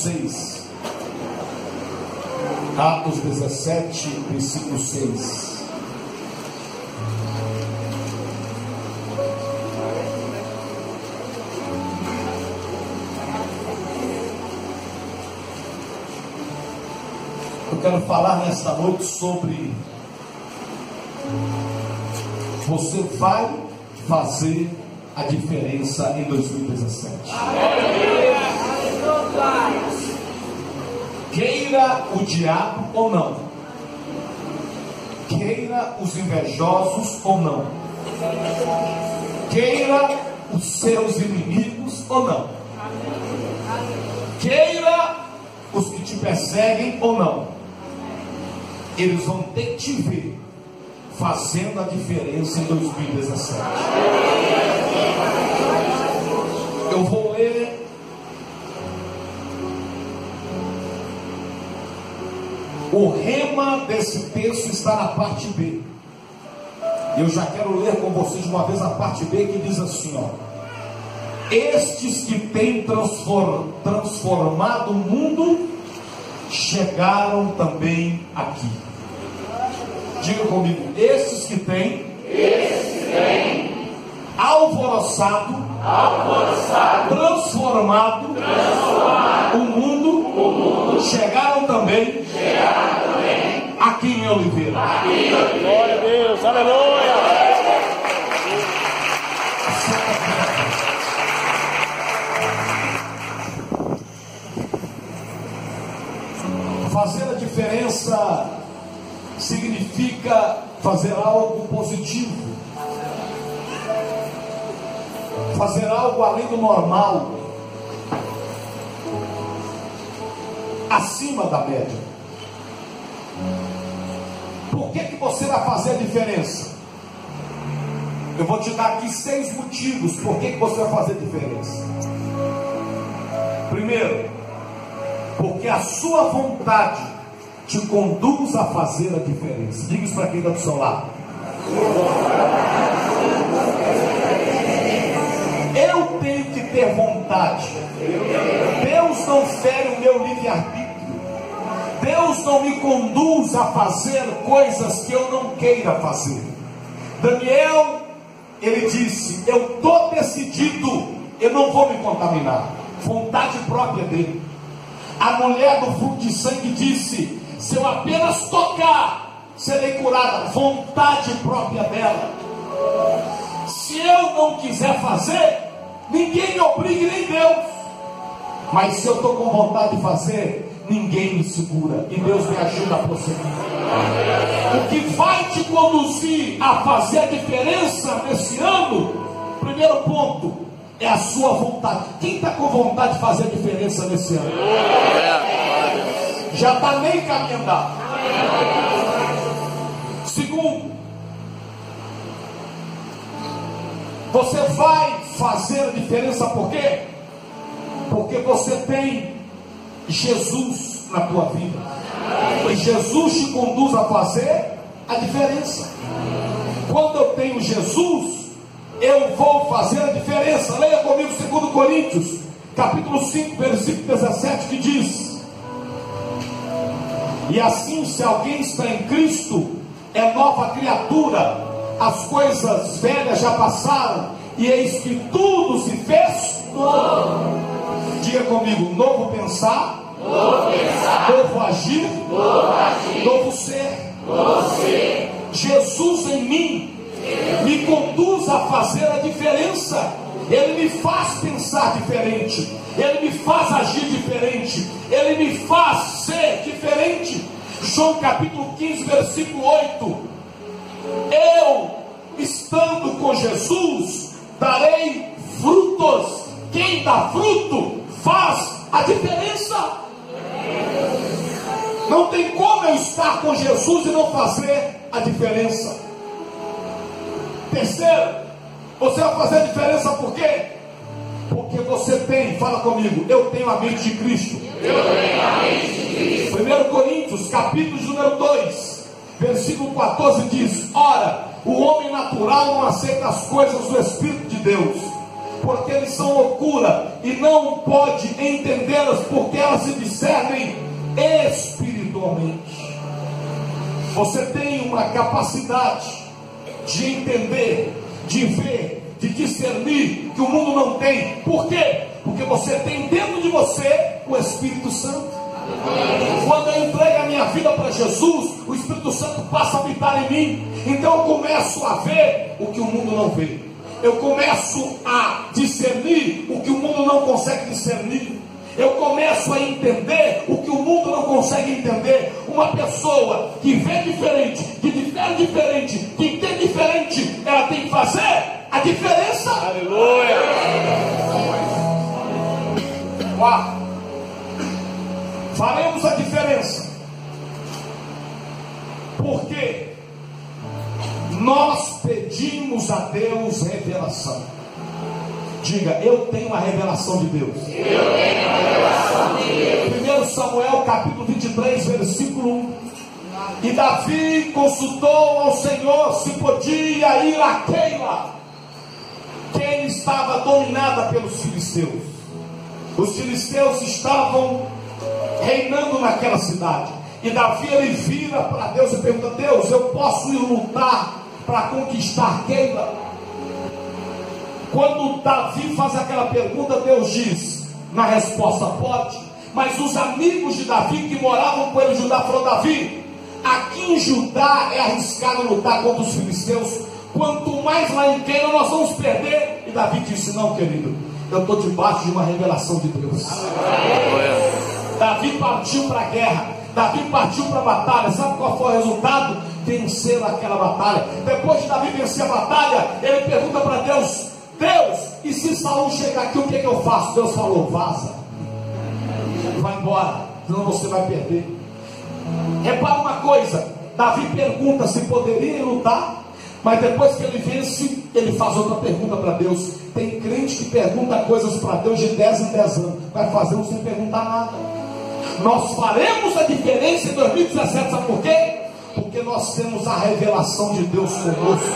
6. Atos 17, versículo 6. Eu quero falar nesta noite sobre você vai fazer a diferença em 2017. Queira o diabo ou não, queira os invejosos ou não, queira os seus inimigos ou não, queira os que te perseguem ou não, eles vão ter que te ver fazendo a diferença em 2017. Eu vou ler o rema desse texto, está na parte B. Eu já quero ler com vocês uma vez a parte B, que diz assim, ó: estes que têm transformado o mundo chegaram também aqui. Diga comigo: estes que têm alvoroçado, transformado o mundo, chegaram também aqui em Oliveira. Glória a Deus, aleluia. Fazer a diferença significa fazer algo positivo, fazer algo além do normal, acima da média. Por que você vai fazer a diferença? Eu vou te dar aqui 6 motivos por que você vai fazer a diferença. Primeiro, porque a sua vontade te conduz a fazer a diferença. Diga isso para quem está do seu lado. Eu tenho que ter vontade. Deus não fere o meu livre-arbítrio. Deus não me conduz a fazer coisas que eu não queira fazer. Daniel, ele disse: eu estou decidido, eu não vou me contaminar. Vontade própria dele. A mulher do fluxo de sangue disse: se eu apenas tocar, serei curada. Vontade própria dela. Se eu não quiser fazer, ninguém me obriga, nem Deus. Mas se eu estou com vontade de fazer, ninguém me segura. E Deus me ajuda a prosseguir. O que vai te conduzir a fazer a diferença nesse ano, primeiro ponto, é a sua vontade. Quem está com vontade de fazer a diferença nesse ano? Já está nem caminhando. Segundo, você vai fazer a diferença por quê? Porque você tem Jesus na tua vida. E Jesus te conduz a fazer a diferença. Quando eu tenho Jesus, eu vou fazer a diferença. Leia comigo 2 Coríntios, capítulo 5, versículo 17, que diz: e assim, se alguém está em Cristo, é nova criatura. As coisas velhas já passaram, e eis que tudo se fez novo. Diga comigo: novo pensar, novo agir, novo ser. Jesus em mim me conduz a fazer a diferença. Ele me faz pensar diferente, Ele me faz agir diferente, Ele me faz ser diferente. João capítulo 15, versículo 8: eu, estando com Jesus, darei frutos. Quem dá fruto faz a diferença. Não tem como eu estar com Jesus e não fazer a diferença. Terceiro, você vai fazer a diferença por quê? Porque você tem, fala comigo, eu tenho a mente de Cristo. 1 Coríntios, capítulo número 2, versículo 14 diz: ora, o homem natural não aceita as coisas do Espírito de Deus, porque eles são loucura, e não pode entendê-las, porque elas se discernem espiritualmente. Você tem uma capacidade de entender, de ver, de discernir, que o mundo não tem. Por quê? Porque você tem dentro de você o Espírito Santo. Quando eu entrego a minha vida para Jesus, o Espírito Santo passa a habitar em mim. Então eu começo a ver o que o mundo não vê. Eu começo a discernir o que o mundo não consegue discernir. Eu começo a entender o que o mundo não consegue entender. Uma pessoa que vê diferente, que difere diferente, que entende diferente, ela tem que fazer a diferença. Aleluia. Quarto, faremos a diferença, porque nós pedimos a Deus revelação. Diga, eu tenho a revelação de Deus. Eu tenho a revelação de Deus. 1 Samuel capítulo 23, versículo 1. E Davi consultou ao Senhor se podia ir a Keila, que estava dominada pelos filisteus. Os filisteus estavam reinando naquela cidade. E Davi, ele vira para Deus e pergunta: Deus, eu posso ir lutar para conquistar Keila? Quando Davi faz aquela pergunta, Deus diz na resposta: pode. Mas os amigos de Davi que moravam com ele em Judá falaram: Davi, aqui em Judá é arriscado lutar contra os filisteus, quanto mais lá em Keila nós vamos perder. E Davi disse: não, querido, eu estou debaixo de uma revelação de Deus. Davi partiu para a guerra, Davi partiu para a batalha. Sabe qual foi o resultado? Vencer aquela batalha. Depois de Davi vencer a batalha, ele pergunta para Deus: Deus, e se Saul chegar aqui, o que é que eu faço? Deus falou: vaza, vai embora, senão você vai perder. Repara uma coisa, Davi pergunta se poderia lutar, mas depois que ele vence, ele faz outra pergunta para Deus. Tem crente que pergunta coisas para Deus de 10 em 10 anos, vai fazendo sem perguntar nada. Nós faremos a diferença em 2017, sabe por quê? Porque nós temos a revelação de Deus conosco.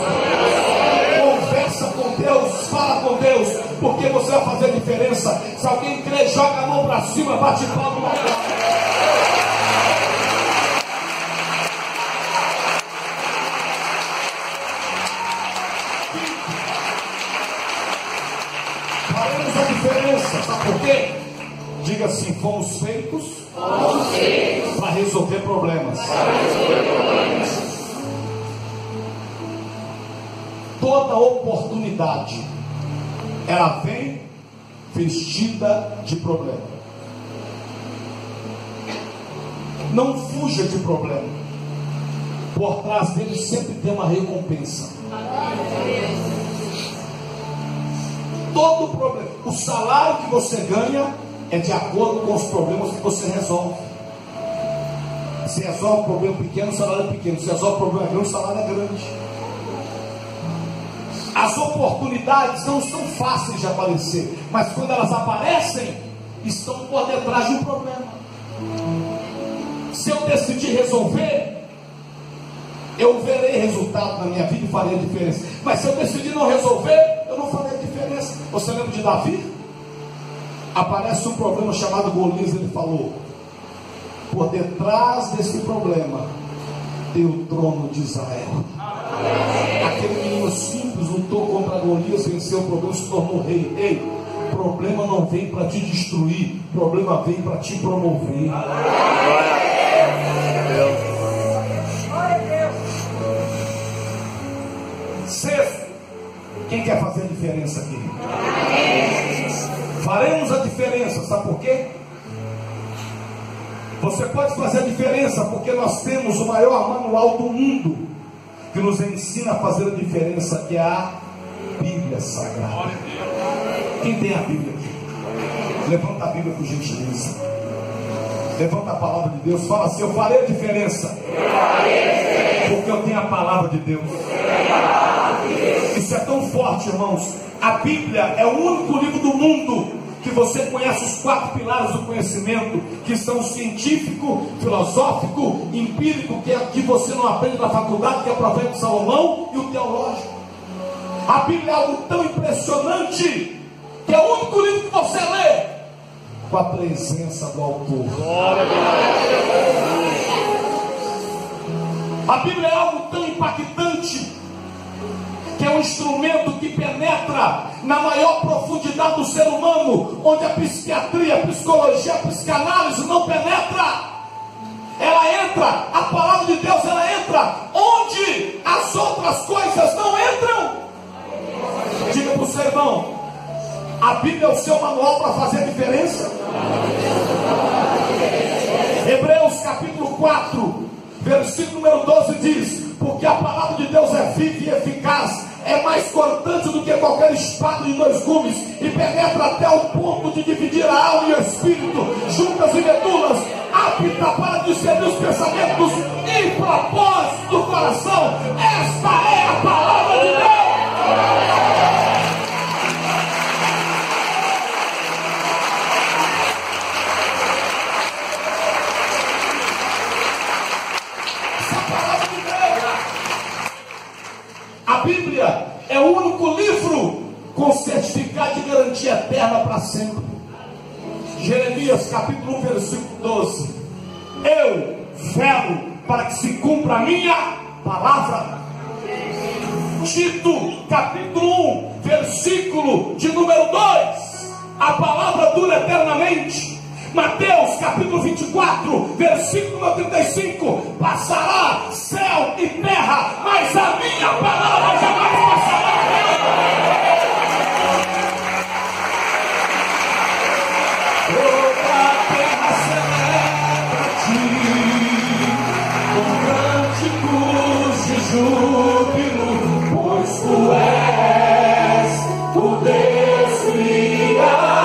Conversa com Deus, fala com Deus, porque você vai fazer a diferença. Se alguém crê, joga a mão para cima, bate palma na cara. Faremos a diferença, sabe por quê? Diga assim: fomos feitos para resolver problemas. Toda oportunidade, ela vem vestida de problema. Não fuja de problema. Por trás dele sempre tem uma recompensa. Todo problema, o salário que você ganha é de acordo com os problemas que você resolve. Se resolve um problema pequeno, o salário é pequeno. Se resolve um problema grande, o salário é grande. As oportunidades não são fáceis de aparecer, mas quando elas aparecem, estão por detrás de um problema. Se eu decidir resolver, eu verei resultado na minha vida e farei a diferença. Mas se eu decidir não resolver, eu não farei a diferença. Você lembra de Davi? Aparece um problema chamado Golias. Ele falou: por detrás desse problema tem o trono de Israel. Aquele menino simples lutou contra Golias, venceu o problema, se tornou rei. Ei, problema não vem para te destruir, problema vem para te promover. Sexto, quem quer fazer a diferença aqui? Faremos a diferença, sabe por quê? Você pode fazer a diferença porque nós temos o maior manual do mundo que nos ensina a fazer a diferença, que é a Bíblia Sagrada. Quem tem a Bíblia aqui? Levanta a Bíblia por gentileza. Levanta a palavra de Deus. Fala assim: eu farei a diferença porque eu tenho a palavra de Deus. Isso é tão forte, irmãos. A Bíblia é o único livro do mundo que você conhece os 4 pilares do conhecimento, que são o científico, filosófico, empírico, que é que você não aprende na faculdade, que é o profeta Salomão, e o teológico. A Bíblia é algo tão impressionante que é o único livro que você lê com a presença do autor. A Bíblia é algo tão impactante, que é um instrumento que penetra na maior profundidade do ser humano, onde a psiquiatria, a psicologia, a psicanálise não penetra. Ela entra, a palavra de Deus, ela entra onde as outras coisas não entram. Diga para o seu irmão: a Bíblia é o seu manual para fazer a diferença. Hebreus capítulo 4, versículo número 12 diz: porque a palavra de Deus é viva e eficaz, é mais cortante do que qualquer espada de dois gumes, e penetra até o ponto de dividir a alma e o espírito, juntas e medulas, apta para discernir os pensamentos e propósitos do coração. Esta é a palavra de Deus. A Bíblia é o único livro com certificado de garantia eterna para sempre. Jeremias capítulo 1, versículo 12: eu velo para que se cumpra a minha palavra. Tito capítulo 1, versículo de número 2: a palavra dura eternamente. Mateus capítulo 24, versículo 35: passará céu e terra, mas a minha palavra jamais passará. Toda a terra celebra-te com cânticos de júbilo, pois tu és o Deus Criador.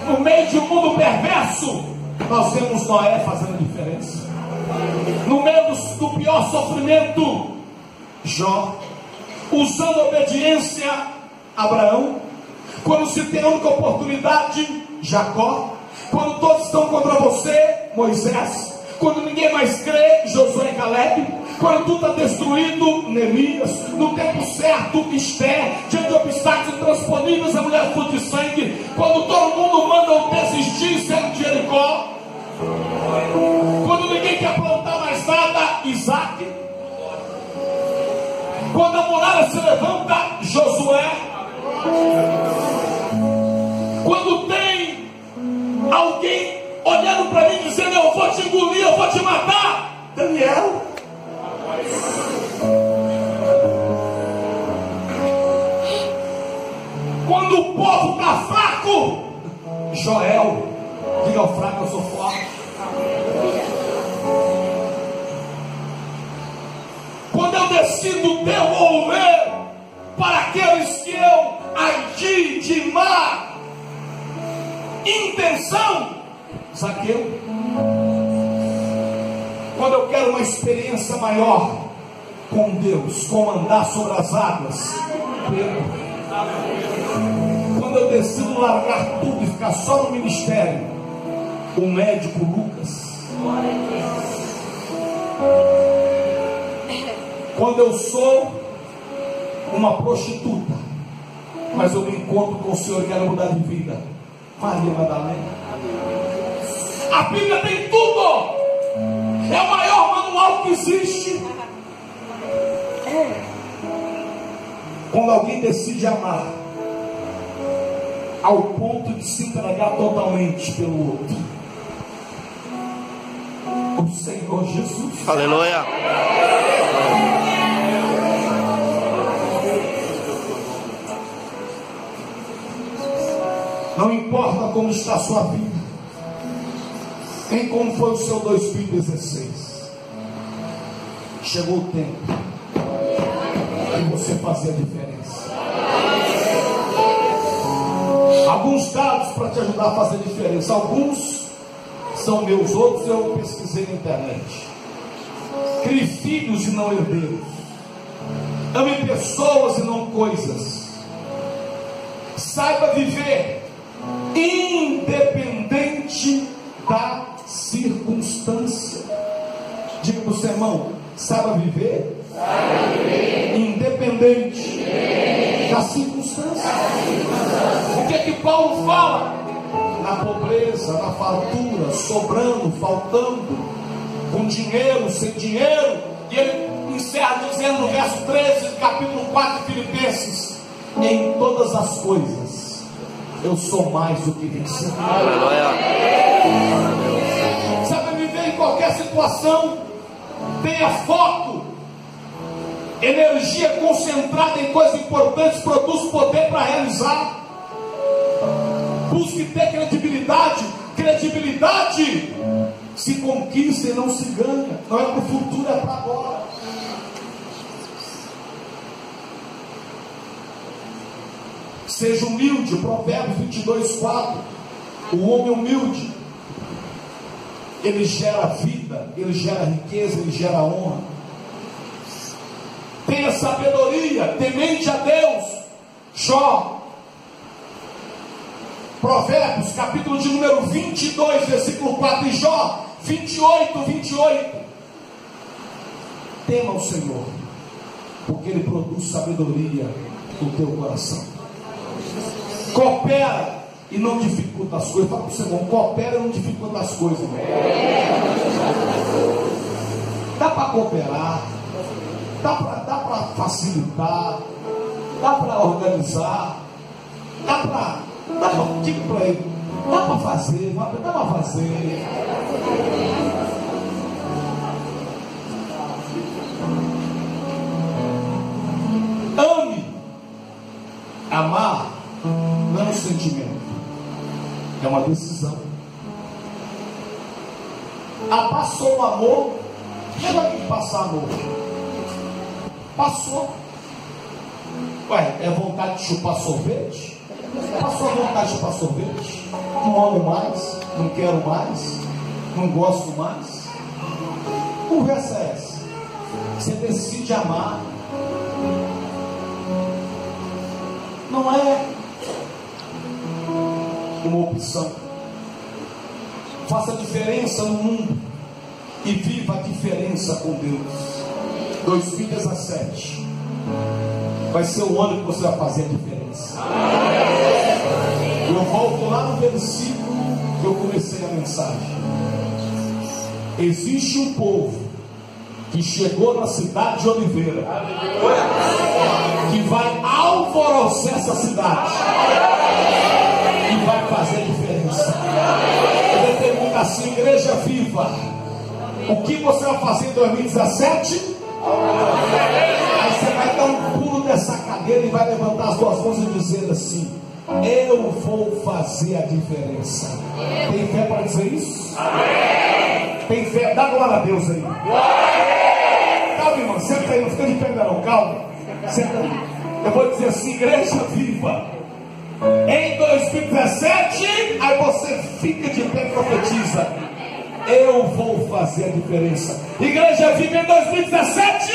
No meio de um mundo perverso, nós vemos Noé fazendo a diferença. No meio do pior sofrimento, Jó. Usando a obediência, Abraão. Quando se tem a única oportunidade, Jacó. Quando todos estão contra você, Moisés. Quando ninguém mais crê, Josué e Caleb. Quando tudo está destruído, Neemias. No tempo certo, Esther. Diante de obstáculos intransponíveis, a mulher fluida de sangue. Quando todo mundo manda desistir, sendo de Jericó. Quando ninguém quer plantar mais nada, Isaac. Quando a muralha se levanta, Josué. Quando tem alguém olhando para mim dizendo: eu vou te engolir, eu vou te matar, Daniel. Quando o povo está fraco, Joel. Diga ao fraco: eu sou forte. Quando eu decido devolver para aqueles que eu agi de má intenção, Zaqueu. Quando eu quero uma experiência maior com Deus, com andar sobre as águas, Pedro. Quando eu decido largar tudo e ficar só no ministério, o médico Lucas. Quando eu sou uma prostituta, mas eu me encontro com o Senhor e quero mudar de vida, Maria Madalena. A Bíblia tem tudo. É o maior manual que existe. Quando alguém decide amar ao ponto de se entregar totalmente pelo outro, o Senhor Jesus. Aleluia. Não importa como está a sua vida, nem como foi o seu 2016, chegou o tempo de você fazer a diferença. Alguns dados para te ajudar a fazer a diferença. Alguns são meus, outros eu pesquisei na internet. Crie filhos e não herdeiros. Ame pessoas e não coisas. Saiba viver independente da circunstância. Diga para o seu irmão: saiba viver independente da circunstância. O que é que Paulo fala? Na pobreza, na fartura, sobrando, faltando, com dinheiro, sem dinheiro. E ele encerra dizendo no verso 13 do capítulo 4 de Filipenses: em todas as coisas eu sou mais do que vencedor. Sabe viver em qualquer situação. Tenha foco. Energia concentrada em coisas importantes produz poder para realizar. Busque ter credibilidade. Credibilidade se conquista e não se ganha. Não é para o futuro, é para agora. Seja humilde. Provérbios 22:4. O homem humilde, ele gera vida, ele gera riqueza, ele gera honra. Tenha sabedoria, temente a Deus. Jó. Provérbios, capítulo de número 22, versículo 4. E Jó 28. Tema o Senhor, porque Ele produz sabedoria no teu coração. Coopera e não dificulta as coisas. Fala para o seu irmão: coopera e não dificulta as coisas, irmão. Dá para cooperar, dá para facilitar, dá para organizar, dá para ele, dá para fazer, dá para fazer. Ame. Amar não é um sentimento, é uma decisão. Passou o amor. Não vai passar amor. Passou. Ué, é vontade de chupar sorvete? Passou a vontade de chupar sorvete? Não amo mais, não quero mais, não gosto mais. Conversa é essa? Você decide amar. Não é uma opção. Faça diferença no mundo e viva a diferença com Deus. 2017 vai ser o ano que você vai fazer a diferença. Eu volto lá no versículo que eu comecei a mensagem. Existe um povo que chegou na cidade de Oliveira, que vai alvoroçar essa cidade e vai fazer a diferença. Ele pergunta assim: igreja viva, o que você vai fazer em 2017? Aí você vai dar um pulo dessa cadeira e vai levantar as duas mãos e dizer assim: eu vou fazer a diferença. Tem fé para dizer isso? Tem fé? Dá glória a Deus aí. Calma, irmão, senta aí, não fica de pé não, calma. Senta aí. Eu vou dizer assim: igreja viva, em 2017, aí você fica de pé e profetiza: eu vou fazer a diferença. Igreja viva em 2017.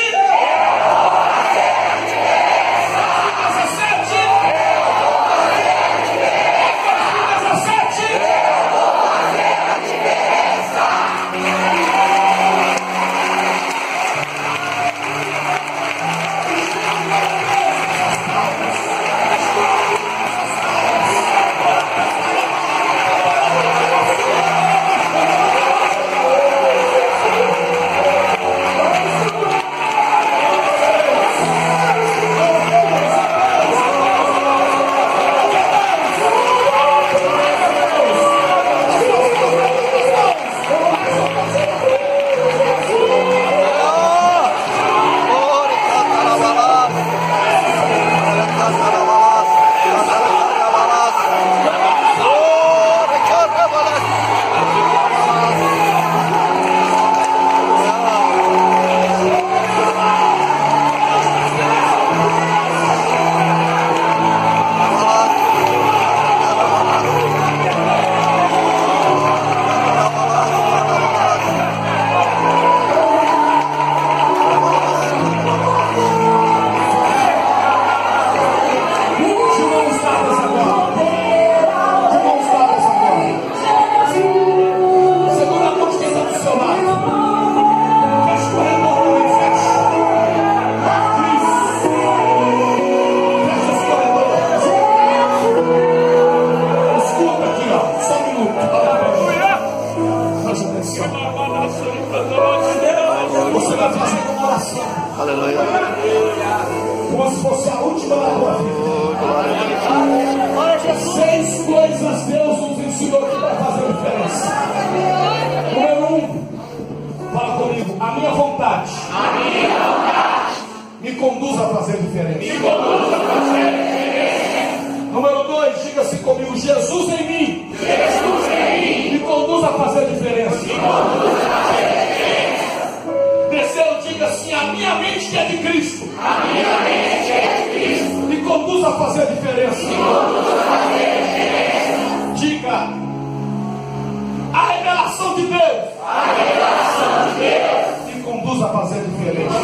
Aleluia. Como se fosse a última da tua vida. Glória a Jesus. 6 coisas Deus nos ensinou que vai fazer diferença. Número 1, fala comigo, a minha vontade me conduz a fazer diferença. Número 2, diga assim comigo, Jesus em mim me conduz a fazer diferença. Terceiro, diga assim, a minha mente que é de Cristo me conduz a fazer diferença. Diga, a revelação de Deus me conduz a fazer diferença.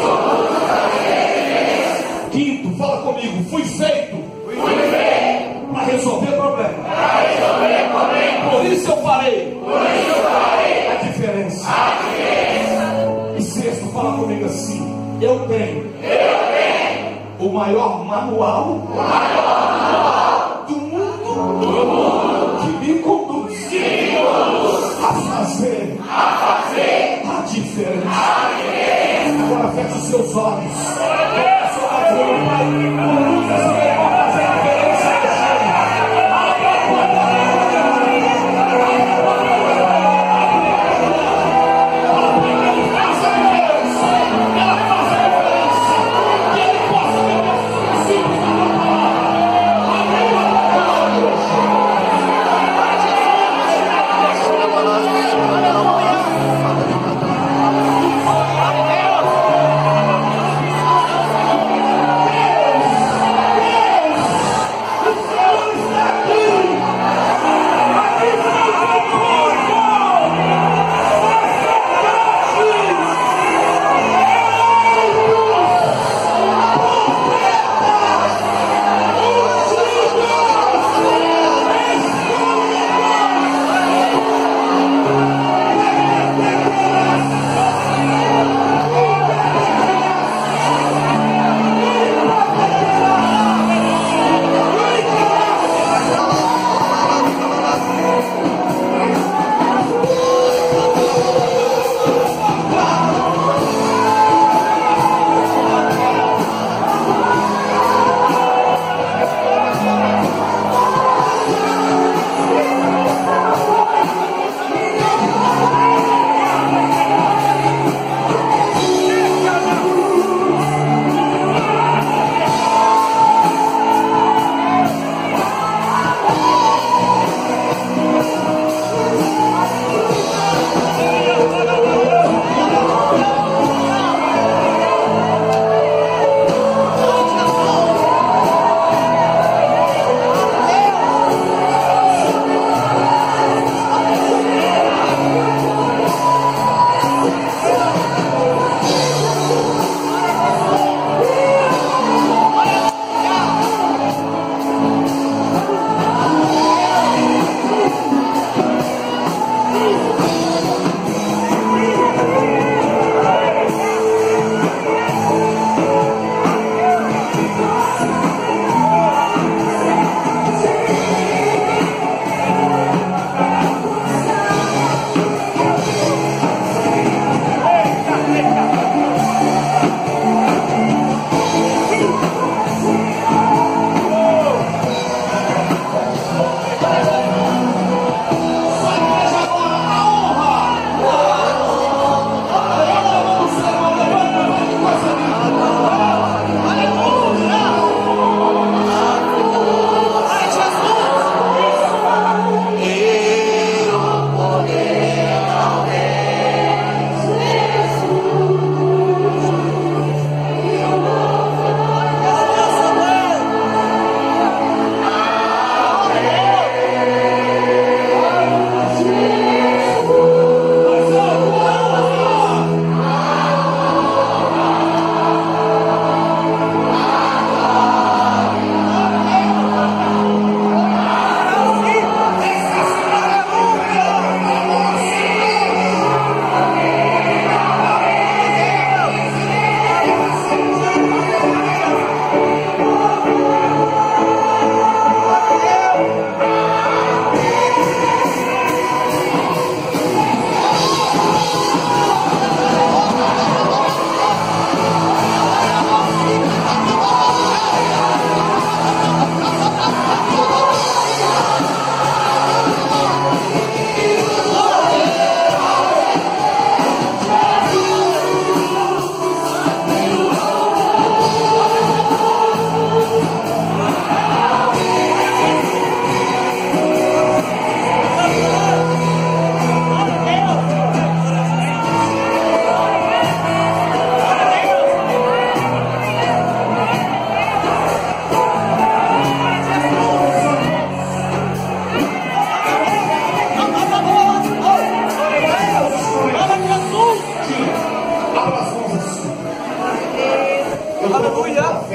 Quinto, fala comigo, fui feito para resolver problema. Por isso eu farei a diferença. E sexto, fala comigo assim, eu tenho o maior manual do mundo que me conduz a fazer a diferença. Agora feche os seus olhos.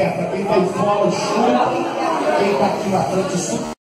aberta. Quem está aí fora, chupa. Quem está aqui na frente, chupa.